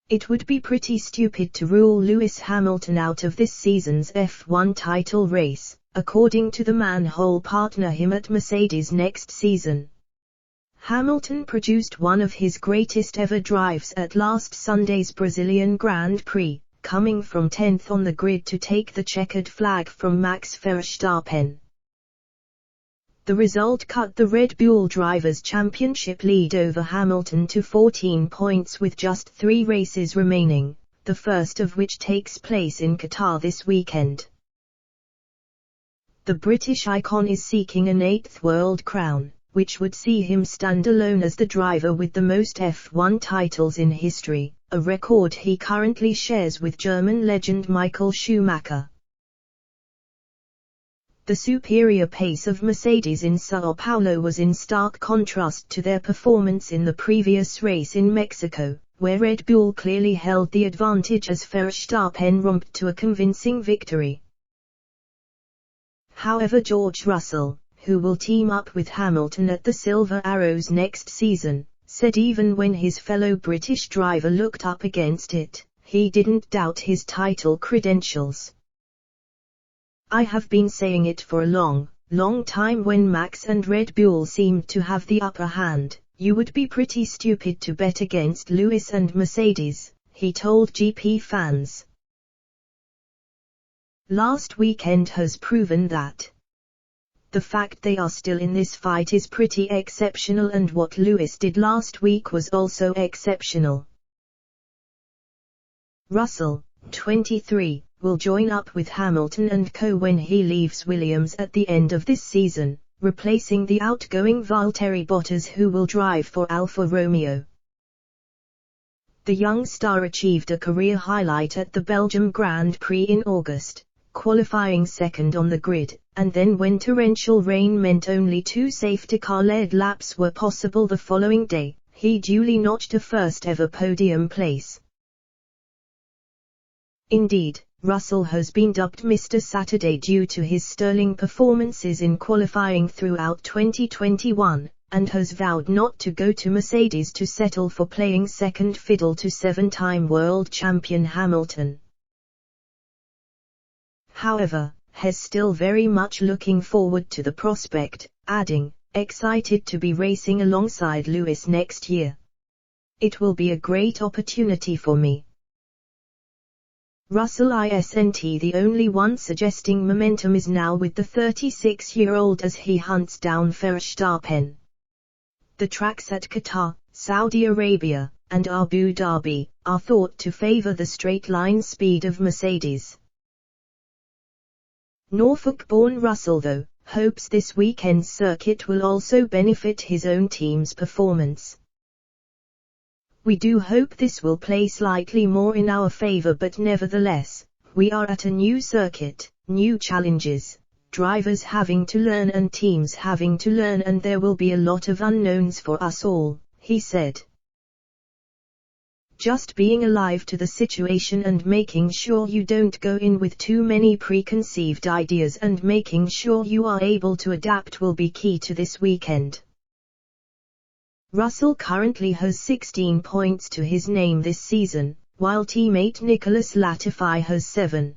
It would be pretty stupid to rule Lewis Hamilton out of this season's F1 title race, according to the man who'll partner him at Mercedes next season. Hamilton produced one of his greatest ever drives at last Sunday's Brazilian Grand Prix, coming from 10th on the grid to take the checkered flag from Max Verstappen. The result cut the Red Bull Drivers' Championship lead over Hamilton to 14 points with just 3 races remaining, the first of which takes place in Qatar this weekend. The British icon is seeking an 8th world crown, which would see him stand alone as the driver with the most F1 titles in history, a record he currently shares with German legend Michael Schumacher. The superior pace of Mercedes in São Paulo was in stark contrast to their performance in the previous race in Mexico, where Red Bull clearly held the advantage as Verstappen romped to a convincing victory. However, George Russell, who will team up with Hamilton at the Silver Arrows next season, said even when his fellow British driver looked up against it, he didn't doubt his title credentials. "I have been saying it for a long time. When Max and Red Bull seemed to have the upper hand, you would be pretty stupid to bet against Lewis and Mercedes," he told GP fans. Last weekend has proven that. The fact they are still in this fight is pretty exceptional, and what Lewis did last week was also exceptional. Russell, 23, will join up with Hamilton and co when he leaves Williams at the end of this season, replacing the outgoing Valtteri Bottas, who will drive for Alfa Romeo. The young star achieved a career highlight at the Belgium Grand Prix in August, qualifying second on the grid, and then when torrential rain meant only 2 safety car-led laps were possible the following day, he duly notched a first ever podium place. Indeed, Russell has been dubbed Mr. Saturday due to his sterling performances in qualifying throughout 2021, and has vowed not to go to Mercedes to settle for playing second fiddle to 7-time world champion Hamilton. However, he's still very much looking forward to the prospect, adding, "Excited to be racing alongside Lewis next year. It will be a great opportunity for me." Russell isn't the only one suggesting momentum is now with the 36-year-old as he hunts down Verstappen. The tracks at Qatar, Saudi Arabia, and Abu Dhabi are thought to favor the straight-line speed of Mercedes. Norfolk-born Russell, though, hopes this weekend's circuit will also benefit his own team's performance. "We do hope this will play slightly more in our favor, but nevertheless, we are at a new circuit, new challenges, drivers having to learn and teams having to learn, and there will be a lot of unknowns for us all," he said. "Just being alive to the situation and making sure you don't go in with too many preconceived ideas and making sure you are able to adapt will be key to this weekend." Russell currently has 16 points to his name this season, while teammate Nicholas Latifi has 7.